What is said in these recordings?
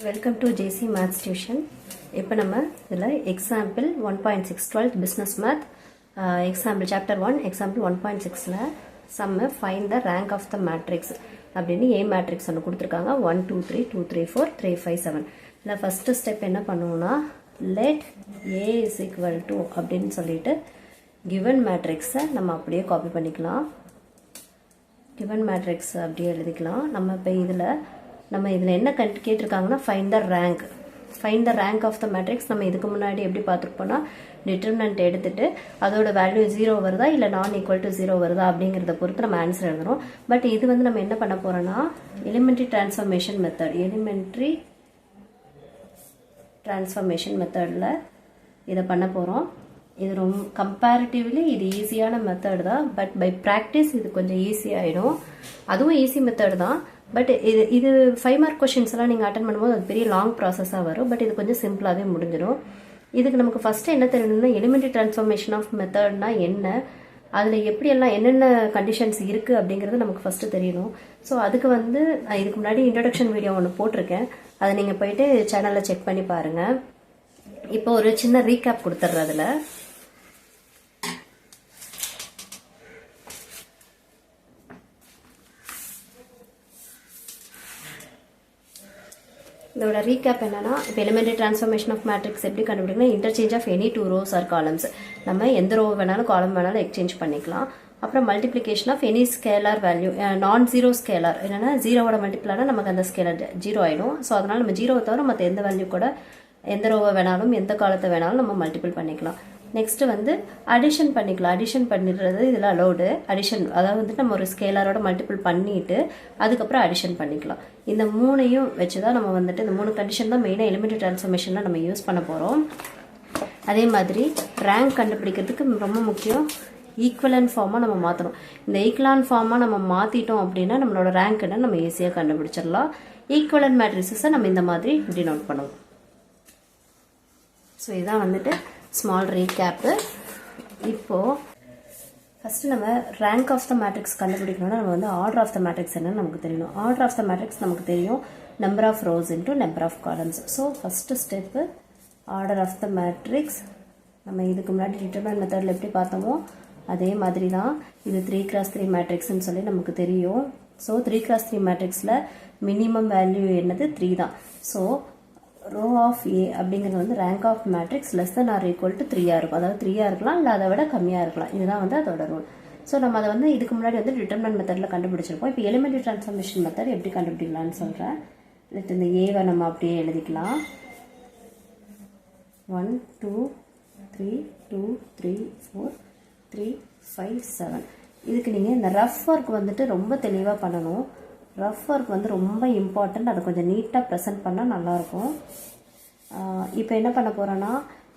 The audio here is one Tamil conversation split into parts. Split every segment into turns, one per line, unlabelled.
Welcome to JC Maths Tuition. இப்போ நம்ம இதில் example 1.6 12th business math example chapter 1 example 1.6ல sum find the rank of the matrix அப்படின்னு A matrix ஒன்று கொடுத்துருக்காங்க 1 2 3 2 3 4 3 5 7. இதில் ஃபர்ஸ்ட் ஸ்டெப் என்ன பண்ணுவோம்னா let A is equal to அப்படின்னு சொல்லிட்டு given matrix-ஐ நம்ம அப்படியே காப்பி பண்ணிக்கலாம். given matrix அப்படியே எழுதிக்கலாம். நம்ம இப்போ இதில் என்ன கேட்டிருக்காங்கன்னா find the rank of the matrix. நம்ம இதுக்கு முன்னாடி எப்படி பார்த்துருப்போம்னா டிட்டர்மினன்ட் எடுத்துட்டு அதோட வேல்யூ 0 வருதா இல்லை நான் ஈக்குவல் டு 0 வருதா அப்படிங்கிறத பொறுத்து நம்ம ஆன்சர் எழுதுறோம். பட் இது நம்ம என்ன பண்ண போறோம்னா எலிமெண்ட்ரி டிரான்ஸ்ஃபர்மேஷன் மெத்தடில் இதை பண்ண போகிறோம். இது ரொம்ப கம்பேரிட்டிவ்லி இது ஈஸியான மெத்தட் தான். பட் பை ப்ராக்டிஸ் இது கொஞ்சம் ஈஸியாகிடும். அதுவும் ஈஸி மெத்தட் தான். பட் இது 5 மார்க் கொஷின்ஸ் எல்லாம் நீங்கள் அட்டன் பண்ணும்போது அது பெரிய லாங் ப்ராசஸாக வரும். பட் இது கொஞ்சம் சிம்பிளாகவே முடிஞ்சிடும். இதுக்கு நமக்கு ஃபஸ்ட்டு என்ன தெரியணும்னா எலிமெண்ட்ரி டிரான்ஸ்ஃபர்மேஷன் ஆஃப் மெத்தட்னா என்ன, அதில் எப்படியெல்லாம் என்னென்ன கண்டிஷன்ஸ் இருக்குது அப்படிங்கிறது நமக்கு ஃபஸ்ட்டு தெரியணும். ஸோ அதுக்கு இதுக்கு முன்னாடி இன்ட்ரடக்ஷன் வீடியோ ஒன்று போட்டிருக்கேன். அதை நீங்கள் போயிட்டு சேனலில் செக் பண்ணி பாருங்கள். இப்போ ஒரு சின்ன ரீகேப் கொடுத்துட்றேன். அதில் இதோட ரீகேப் என்னன்னா இப்போ எலிமெண்ட்ரி டிரான்ஸ்ஃபர்மேஷன் ஆஃப் மேட்ரிக்ஸ் எப்படி கண்டுபிடிக்கணும், interchange of any 2 rows or columns. நம்ம எந்த ரோ வேணாலும் காலம் வேணாலும் எக்ஸ்சேஞ்ச் பண்ணிக்கலாம். அப்புறம் multiplication of any scalar value, non zero scalar என்னன்னா ஜீரோவோட மல்டிப்ளானா நமக்கு அந்த ஸ்கேலர் 0 ஆயிடும். ஸோ அதனால நம்ம 0 தவிர மற்ற எந்த வேல்யூ கூட எந்த ரோவை வேணாலும் எந்த காலத்தை வேணாலும் நம்ம மல்டிபிள் பண்ணிக்கலாம். நெக்ஸ்ட் அடிஷன் பண்ணிக்கலாம். அடிஷன் பண்ணிடுறது இதில் அலோடு. அடிஷன் அதாவது நம்ம ஒரு ஸ்கேலரோட மல்டிபிள் பண்ணிட்டு அதுக்கப்புறம் அடிஷன் பண்ணிக்கலாம். இந்த மூணையும் வச்சு தான் நம்ம இந்த 3 கண்டிஷன் தான் மெயினாக எலிமெண்ட்ரி டிரான்ஸ்ஃபர்மேஷனில் நம்ம யூஸ் பண்ண போகிறோம். அதே மாதிரி ரேங்க் கண்டுபிடிக்கிறதுக்கு ரொம்ப முக்கியம் ஈக்குவலன் ஃபார்மாக நம்ம மாற்றணும். இந்த ஈக்குவலன் ஃபார்மாக நம்ம மாற்றிட்டோம் அப்படின்னா நம்மளோட ரேங்க் என்ன நம்ம ஈஸியாக கண்டுபிடிச்சிடலாம். ஈக்குவலன் மேட்ரிக்ஸை நம்ம இந்த மாதிரி டினோட் பண்ணுவோம். ஸோ இதான் ஸ்மால் ரீகேப்பு. இப்போது ஃபஸ்ட்டு நம்ம ரேங்க் ஆஃப் த மேட்ரிக்ஸ் கண்டுபிடிக்கணும்னா நம்ம ஆர்டர் ஆஃப் த மேட்ரிக்ஸ் என்னன்னு நமக்கு தெரியணும். ஆர்டர் ஆஃப் த மேட்ரிக்ஸ் நமக்கு தெரியும் number of rows into number of columns. So first step order of the matrix. நம்ம இதுக்கு முன்னாடி டிட்டர்மினன்ட் மெத்தடில் எப்படி பார்த்தோமோ அதே மாதிரி தான். இது 3x3 மேட்ரிக்ஸ்ன்னு சொல்லி நமக்கு தெரியும். ஸோ 3x3 மேட்ரிக்ஸில் மினிமம் வேல்யூ என்னது 3 தான். ஸோ ரோ ஆஃப் ஏ அப்படிங்கிறது rank of matrix less than or equal to 3 இருக்கும். அதாவது 3 இருக்கலாம் இல்லை அதை விட கம்மியாக இருக்கலாம். இதுதான் அதோட ரூல். ஸோ நம்ம அதை இதுக்கு முன்னாடி டிட்டர்மினன்ட் மெத்தடில் கண்டுபிடிச்சிருப்போம். இப்போ எலிமெண்ட்ரி டிரான்ஸ்ஃபர்மேஷன் மெத்தட் எப்படி கண்டுபிடிக்கலாம்னு சொல்கிறேன். இந்த ஏவை நம்ம அப்படியே எழுதிக்கலாம். 1 2 3 2 3 4 3 5 7. இதுக்கு நீங்கள் இந்த ரஃப் ஒர்க் ரொம்ப தெளிவாக பண்ணணும். ரஃப் ஒர்க் ரொம்ப இம்பார்ட்டன்ட். அதை கொஞ்சம் நீட்டாக ப்ரெசென்ட் பண்ணால் நல்லாயிருக்கும். இப்போ என்ன பண்ண போகிறோன்னா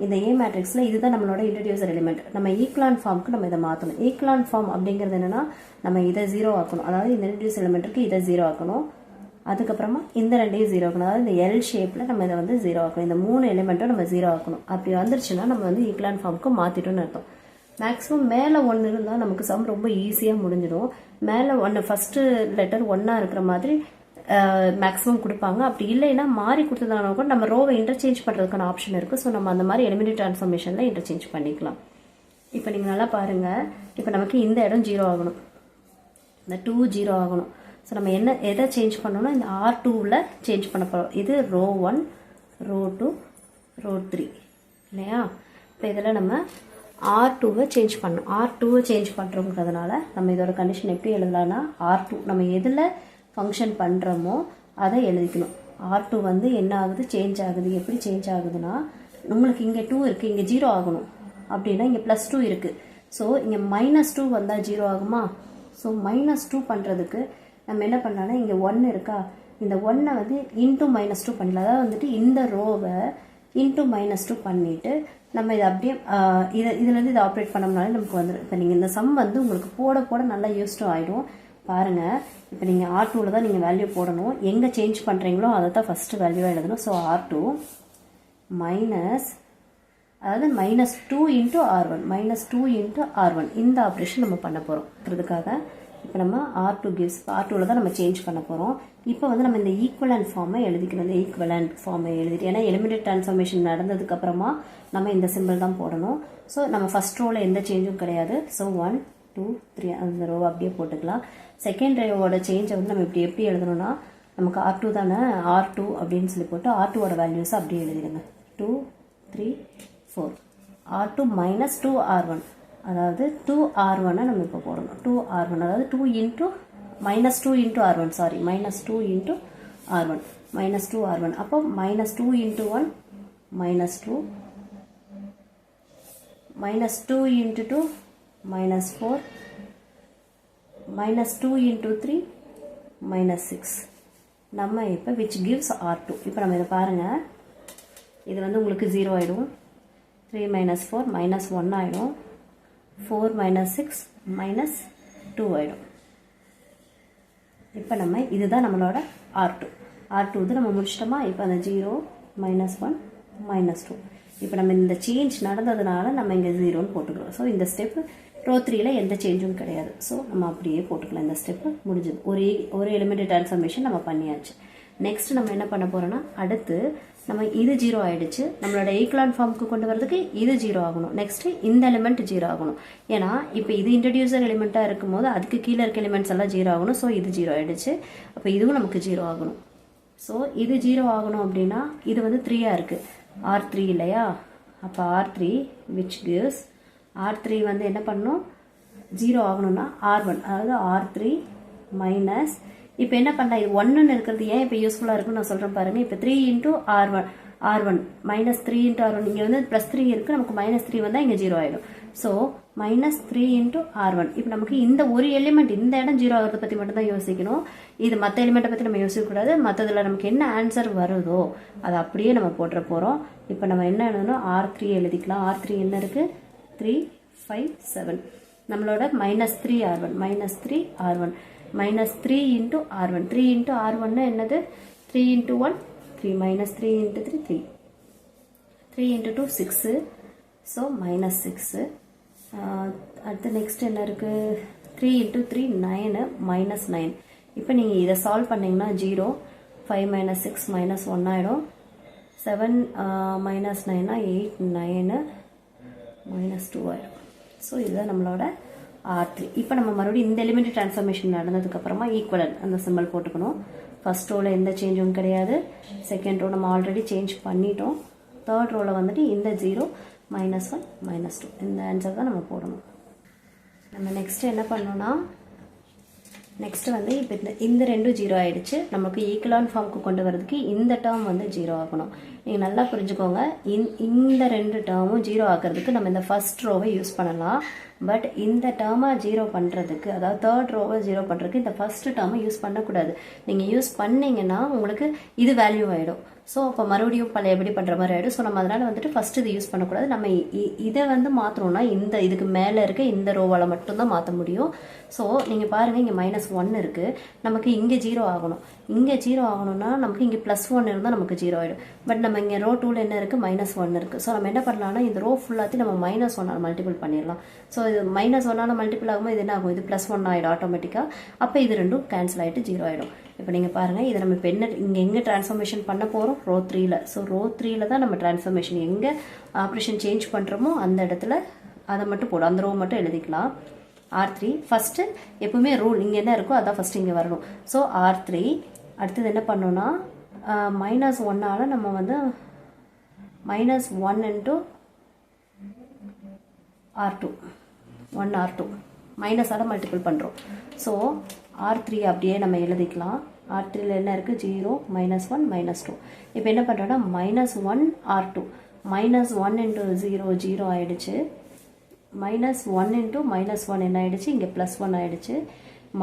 இந்த ஏ மேட்ரிக்ஸில் இதுதான் நம்மளோட இன்ட்ரடியூசர் எலிமெண்ட். நம்ம ஈக்குவலான் ஃபார்முக்கு நம்ம இதை மாற்றணும். ஈக்குவலான் ஃபார்ம் அப்படிங்கிறது என்னென்னா நம்ம இதை 0 ஆக்கணும். அதாவது இந்த இன்ட்ரடியூஸ் எலிமெண்ட்டுக்கு இதை 0 ஆக்கணும். அதுக்கப்புறமா இந்த ரெண்டையும் 0 ஆக்கணும். அதாவது இந்த எல் ஷேப்பில் நம்ம இதை 0 ஆக்கணும். இந்த 3 எலிமெண்ட்டும் நம்ம 0 ஆக்கணும். அப்படி வந்துருச்சுன்னா நம்ம ஈக்குவலான் ஃபார்முக்கு மாற்றிட்டோன்னு அர்த்தம். மேக்ஸிமம் மேலே 1 இருந்தால் நமக்கு சம் ரொம்ப ஈஸியாக முடிஞ்சிடும். மேலே 1 ஃபஸ்ட்டு லெட்டர் 1 இருக்கிற மாதிரி மேக்ஸிமம் கொடுப்பாங்க. அப்படி இல்லைன்னா மாறி கொடுத்ததான கூட நம்ம ரோவை இன்டர்சேஞ்ச் பண்ணுறதுக்கான ஆப்ஷன் இருக்குது. ஸோ நம்ம அந்த மாதிரி எலிமெண்ட்ரி டிரான்ஸ்ஃபர்மேஷனில் இன்டர்சேஞ்ச் பண்ணிக்கலாம். இப்போ நீங்கள் நல்லா பாருங்கள். இப்போ நமக்கு இந்த இடம் 0 ஆகணும், இந்த 2 0 ஆகணும். ஸோ நம்ம எதை சேஞ்ச் பண்ணணும்னா இந்த R2வில் சேஞ்ச் பண்ண போகிறோம். இது ரோ 1 ரோ 2 ரோ 3 இல்லையா. இப்போ இதில் நம்ம R2வை சேஞ்ச் பண்ணணும். R2வை சேஞ்ச் பண்ணுறோங்கிறதுனால நம்ம இதோட கண்டிஷன் எப்படி எழுதலாம்னா R2 நம்ம எதில் ஃபங்க்ஷன் பண்ணுறோமோ அதை எழுதிக்கணும். R2 என்ன ஆகுது, சேஞ்ச் ஆகுது. எப்படி சேஞ்ச் ஆகுதுன்னா உங்களுக்கு இங்கே 2 இருக்குது, இங்கே 0 ஆகணும். அப்படின்னா இங்கே +2 இருக்குது. ஸோ இங்கே -2 வந்தால் 0 ஆகுமா. ஸோ -2 பண்ணுறதுக்கு நம்ம என்ன பண்ணலாம்னா இங்கே 1 இருக்கா, இந்த 1 இன்ட்டு -2 பண்ணலாம். அதாவது இந்த ரோவை இன்ட்டு -2 பண்ணிவிட்டு நம்ம இதை அப்படியே இதுலேருந்து இதை ஆப்ரேட் பண்ணோம்னாலே நமக்கு வந்துடும். இப்போ நீங்கள் இந்த சம் உங்களுக்கு போட போட நல்லா யூஸ்டு ஆகிடும். பாருங்கள், இப்போ நீங்கள் R2வில் தான் நீங்கள் வேல்யூ போடணும். எங்கே சேஞ்ச் பண்ணுறீங்களோ அதை தான் ஃபஸ்ட்டு வேல்யூவாக எழுதணும். ஸோ R2 அதாவது -2 இன்ட்டு R1 -2 இன்ட்டு R1 இந்த ஆப்ரேஷன் நம்ம பண்ண போகிறோம். அதுக்காக இப்போ நம்ம R2 gives R2ல தான் நம்ம சேஞ்ச் பண்ண போகிறோம். இப்போ வந்து நம்ம இந்த ஈக்குவலண்ட் ஃபார்மை எழுதிக்கணும். இந்த ஈக்குவலண்ட் ஃபார்மை எழுதிட்டு, ஏன்னா எலிமினேட் டிரான்ஸ்ஃபார்மேஷன் நடந்ததுக்கப்புறமா நம்ம இந்த சிம்பிள் தான் போடணும். ஸோ நம்ம ஃபஸ்ட் ரோவில் எந்த சேஞ்சும் கிடையாது. ஸோ 1 2 3 அந்த ரோவை அப்படியே போட்டுக்கலாம். செகண்ட் ரோவோட சேஞ்சை வந்து நம்ம இப்படி எப்படி எழுதணும்னா, நமக்கு R2 தானே, R2 அப்படின்னு சொல்லி போட்டு R2ஓட வேல்யூஸை அப்படியே எழுதிடுங்க. 2 3 4 R2 minus 2R1, அதாவது 2R1 நம்ம இப்போ போடணும். 2R1 அதாவது 2 into minus 2 into R1, sorry minus 2 into R1 minus 2R1. அப்போ minus 2 into 1 minus 2 minus 2 into 2 minus 4 minus 2 into 3 minus 6. நம்ம இப்போ which gives R2. இப்போ நம்ம இதை பாருங்கள், இது வந்து உங்களுக்கு 0 ஆகிடும். 3 minus 4 minus 1 ஆகிடும். 4 minus 6 minus 2 ஆகிடும். இப்போ நம்ம இதுதான் நம்மளோட R2. R2 இது நம்ம முடிச்சிட்டோமா. இப்போ அந்த 0 minus 1 minus 2. இப்போ நம்ம இந்த சேஞ்ச் நடந்ததுனால நம்ம இங்கே 0ன்னு போட்டுக்கிறோம். ஸோ இந்த ஸ்டெப்பு ரோ 3ல எந்த சேஞ்சும் கிடையாது. ஸோ நம்ம அப்படியே போட்டுக்கலாம். இந்த ஸ்டெப்பு முடிஞ்சது. ஒரு எலிமெண்ட் டிரான்ஸ்ஃபார்மேஷன் நம்ம பண்ணியாச்சு. நெக்ஸ்ட் நம்ம என்ன பண்ண போகிறோம்னா, அடுத்து நம்ம இது 0 ஆகிடுச்சு. நம்மளோட ஈக்குவலண்ட் ஃபார்முக்கு கொண்டு வரதுக்கு இது 0 ஆகணும். நெக்ஸ்ட்டு இந்த எலிமெண்ட் 0 ஆகணும். ஏன்னா இப்போ இது இன்ட்ரடியூசர் எலிமெண்ட்டாக இருக்கும்போது அதுக்கு கீழே இருக்க எலிமெண்ட்ஸ் எல்லாம் 0 ஆகணும். ஸோ இது 0 ஆகிடுச்சு. அப்போ இதுவும் நமக்கு 0 ஆகணும். ஸோ இது 0 ஆகணும் அப்படின்னா இது வந்து 3ஆக இருக்குது. R3 இல்லையா. அப்போ R3 which gives R3 வந்து என்ன பண்ணணும், 0 ஆகணும்னா R1, அதாவது R3 மைனஸ், இப்போ என்ன பண்ணலாம், இது 1ன்னு இருக்கிறது ஏன் இப்போ யூஸ்ஃபுல்லாக இருக்குன்னு நான் சொல்கிறேன் பாருங்கள். இப்போ 3 into R1 minus 3 into R1, இங்கே வந்து +3 இருக்குது, நமக்கு -3 வந்தால் இங்கே 0 ஆகிடும். So -3 into R1. இப்போ நமக்கு இந்த ஒரு எலிமெண்ட், இந்த இடம் 0 ஆகிறத பற்றி மட்டும் தான் யோசிக்கணும். இது மற்ற எலிமெண்ட்டை பற்றி நம்ம யோசிக்கக்கூடாது. மற்றதில் நமக்கு என்ன ஆன்சர் வருதோ அதை அப்படியே நம்ம போட்டுற போகிறோம். இப்போ நம்ம என்ன எழுதணும், R3 எழுதிக்கலாம். R3 என்ன இருக்குது, 3 5 7. நம்மளோட -3R1 -3R1 -3 into R1. 3 into R1 என்னது, 3 into 1 3 minus 3 into 3 3 3 into 2 6. So -6. அடுத்து நெக்ஸ்ட் என்ன இருக்குது, 3 into 3 9 -9. இப்போ நீங்கள் இதை சால்வ் பண்ணிங்கன்னா 0 5 minus 6 minus 1 ஆகிடும். 7 minus 9 8 9 minus 2 ஆகிடும். ஸோ இதுதான் நம்மளோட R3. இப்போ நம்ம மறுபடியும் இந்த எலிமெண்ட் டிரான்ஸ்ஃபார்மேஷன் நடந்ததுக்கப்புறமா ஈக்குவலன் அந்த சிம்பிள் போட்டுக்கணும். ஃபர்ஸ்ட் ரோவில் எந்த சேஞ்சும் கிடையாது. செகண்ட் ரோ நம்ம ஆல்ரெடி சேஞ்ச் பண்ணிட்டோம். தேர்ட் ரோவில் வந்துட்டு இந்த 0 -1 -2 இந்த ஆன்சர் தான் நம்ம போடணும். நம்ம நெக்ஸ்ட்டு என்ன பண்ணோன்னா, நெக்ஸ்ட்டு வந்து இப்போ இந்த ரெண்டும் 0 ஆகிடுச்சு. நமக்கு ஈக்குவலான் ஃபார்முக்கு கொண்டு வரதுக்கு இந்த டேர்ம் வந்து 0 ஆகணும். நீங்கள் நல்லா புரிஞ்சுக்கோங்க, இந்த ரெண்டு டேர்மும் 0 ஆகிறதுக்கு நம்ம இந்த ஃபர்ஸ்ட் ரோவை யூஸ் பண்ணலாம். பட் இந்த டேர்மை 0 பண்ணுறதுக்கு, அதாவது தேர்ட் ரோவை 0 பண்ணுறதுக்கு இந்த ஃபர்ஸ்ட் டேர்மை யூஸ் பண்ணக்கூடாது. நீங்கள் யூஸ் பண்ணிங்கன்னா உங்களுக்கு இது வேல்யூ ஆகிடும். ஸோ அப்போ மறுபடியும் பழைய எப்படி பண்ணுற மாதிரி ஆகிடும். ஸோ நம்ம அதனால் வந்துட்டு ஃபஸ்ட்டு இது யூஸ் பண்ணக்கூடாது. நம்ம இதை வந்து மாற்றணும்னா இதுக்கு மேலே இருக்க இந்த ரோவால் மட்டும்தான் மாற்ற முடியும். ஸோ நீங்கள் பாருங்கள், இங்கே -1 இருக்குது, நமக்கு இங்கே 0 ஆகணும். இங்கே 0 ஆகணும்னா நமக்கு இங்கே +1 இருந்தால் நமக்கு 0 ஆகிடும். பட் நம்ம இங்கே ரோ 2ல் என்ன இருக்குது, -1 இருக்குது. ஸோ நம்ம என்ன பண்ணலாம்னா இந்த ரோ ஃபுல்லாத்தையும் நம்ம -1ஆல் மல்டிபிள் பண்ணிடலாம். ஸோ இது -1ஆல் மல்டிபிள் ஆகும்போது இது என்ன ஆகும், இது +1 ஆகிடும் ஆட்டோமேட்டிக்காக. அப்போ இது ரெண்டும் கேன்சல் ஆகிட்டு 0 ஆகிடும். இப்போ நீங்கள் பாருங்கள், இதை நம்ம இப்போ இங்கே எங்கே ட்ரான்ஸ்ஃபார்மேஷன் பண்ண போகிறோம், ரோ 3ல். ஸோ ரோ 3ல் தான் நம்ம ட்ரான்ஸ்ஃபார்மேஷன் எங்கே ஆப்ரேஷன் சேஞ்ச் பண்ணுறோமோ அந்த இடத்துல அதை மட்டும் போடும், அந்த ரோ மட்டும் எழுதிக்கலாம். R3 ஃபஸ்ட்டு எப்பவுமே ரூல் இங்கே என்ன இருக்கோ அதான் ஃபஸ்ட்டு இங்கே வரணும். ஸோ R3 அடுத்தது என்ன பண்ணோன்னா, -1ஆல் நம்ம வந்து -1 into R2 1R2 மைனஸால் மல்டிபிள் பண்ணுறோம். ஸோ R3 அப்படியே நம்ம எழுதிக்கலாம். R3ல் என்ன இருக்குது, 0 -1 -2. இப்போ என்ன பண்ணுறோன்னா -1 R2 -1 into 0 0 ஆகிடுச்சு. -1 into -1 என்ன ஆகிடுச்சு, இங்கே +1 ஆகிடுச்சு.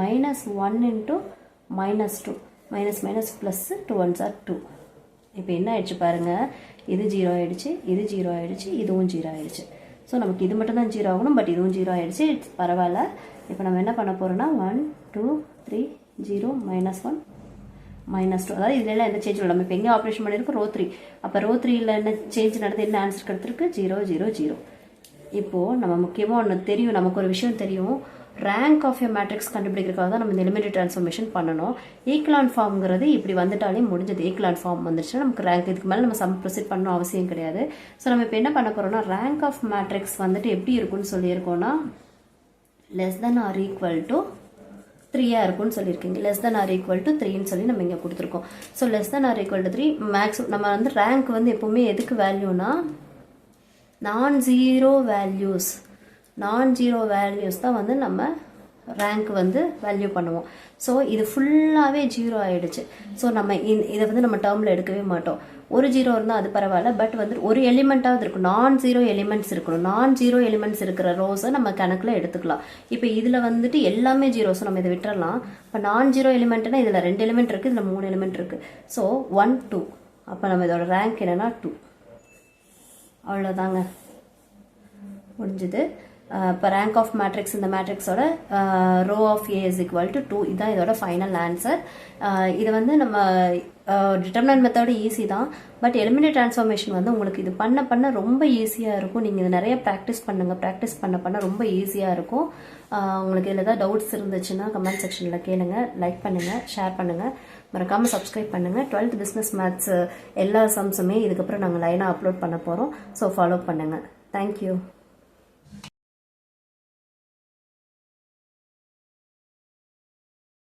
-1 into -2 minus plus 2 1s are 2. இப்போ என்ன ஆயிடுச்சு பாருங்கள், இது 0 ஆகிடுச்சு, இது 0 ஆகிடுச்சு, இதுவும் 0 ஆகிடுச்சு. ஸோ நமக்கு இது மட்டும் தான் 0 ஆகணும், பட் இதுவும் 0 ஆகிடுச்சு. பரவாயில்ல. இப்போ நம்ம என்ன பண்ண போகிறோம்னா 1 2 3 0 -1 -2, அதாவது இதெல்லாம் எந்த சேஞ்ச் இல்லை. நம்ம இப்போ எங்கே ஆப்ரேஷன் பண்ணியிருக்கோம், ரோ 3. அப்போ ரோ 3ல் என்ன சேஞ்ச் நடந்து என்ன ஆன்சர் கிடைத்திருக்கு, 0 0 0. இப்போது நம்ம முக்கியமாக ஒன்று தெரியும், நமக்கு ஒரு விஷயம் தெரியும், ரேங்க் ஆஃப் எ மேட்ரிக்ஸ் கண்டுபிடிக்கிறதுக்காக தான் நம்ம இந்த எலிமெண்டரி டிரான்ஸ்ஃபார்மேஷன் பண்ணணும். ஈக்லான் ஃபார்ம்ங்கிறது இப்படி வந்துட்டாலே முடிஞ்சது. ஈக்லான் ஃபார்ம் வந்துருச்சுன்னா நமக்கு ரேங்க், இதுக்கு மேலே நம்ம சம் ப்ரொசீட் பண்ணணும் அவசியம் கிடையாது. ஸோ நம்ம இப்போ என்ன பண்ண போகிறோம்னா ரேங்க் ஆஃப் மேட்ரிக்ஸ் வந்துட்டு எப்படி இருக்குன்னு சொல்லியிருக்கோம்னா less than or equal to 3 இருக்கும்னு சொல்லியிருக்கீங்க. Less than or equal to 3ன்னு சொல்லி நம்ம இங்கே கொடுத்துருக்கோம். So less than or equal to 3 maximum நம்ம வந்து ரேங்க் வந்து எப்போவுமே எதுக்கு வேல்யூனா நான் ஜீரோ வேல்யூஸ் தான் வந்து நம்ம ரேங்க் வந்து வேல்யூ பண்ணுவோம். ஸோ இது ஃபுல்லாகவே 0 ஆகிடுச்சு. ஸோ நம்ம இதை வந்து நம்ம டேர்மில் எடுக்கவே மாட்டோம். ஒரு 0 இருந்தால் அது பரவாயில்ல, பட் வந்து ஒரு எலிமெண்ட்டாவது இருக்கும். நான் ஜீரோ எலிமெண்ட்ஸ் இருக்கணும். நான் ஜீரோ எலிமெண்ட்ஸ் இருக்கிற ரோஸை நம்ம கணக்கில் எடுத்துக்கலாம். இப்போ இதில் வந்துட்டு எல்லாமே 0, ஸோ நம்ம இதை விட்டுறலாம். இப்போ நான் ஜீரோ எலிமெண்ட்னா இதில் 2 எலிமெண்ட் இருக்குது, இதில் 3 எலிமெண்ட் இருக்குது. ஸோ 1 2, அப்போ நம்ம இதோட ரேங்க் என்னன்னா 2. அவ்வளோதாங்க, முடிஞ்சுது. இப்போ ரேங்க் ஆஃப் மேட்ரிக்ஸ், இந்த மேட்ரிக்ஸோட rho of A is equal to 2. இதுதான் இதோட ஃபைனல் ஆன்சர். இது வந்து நம்ம டிட்டர்மினன்ட் மெத்தடு ஈஸி தான், பட் எலிமெண்டரி டிரான்ஸ்ஃபார்மேஷன் வந்து உங்களுக்கு இது பண்ண ரொம்ப ஈஸியாக இருக்கும். நீங்கள் இது நிறைய ப்ராக்டிஸ் பண்ணுங்கள். ப்ராக்டிஸ் பண்ண ரொம்ப ஈஸியாக இருக்கும். உங்களுக்கு இதில் ஏதாவது டவுட்ஸ் இருந்துச்சுன்னா கமெண்ட் செக்ஷனில் கேளுங்க. லைக் பண்ணுங்கள், ஷேர் பண்ணுங்கள், மறக்காமல் சப்ஸ்கிரைப் பண்ணுங்கள். 12th பிஸ்னஸ் மேத்ஸ் எல்லா சம்ஸுமே இதுக்கப்புறம் நாங்கள் லைனாக அப்லோட் பண்ண போகிறோம். ஸோ ஃபாலோ பண்ணுங்கள். தேங்க்யூ.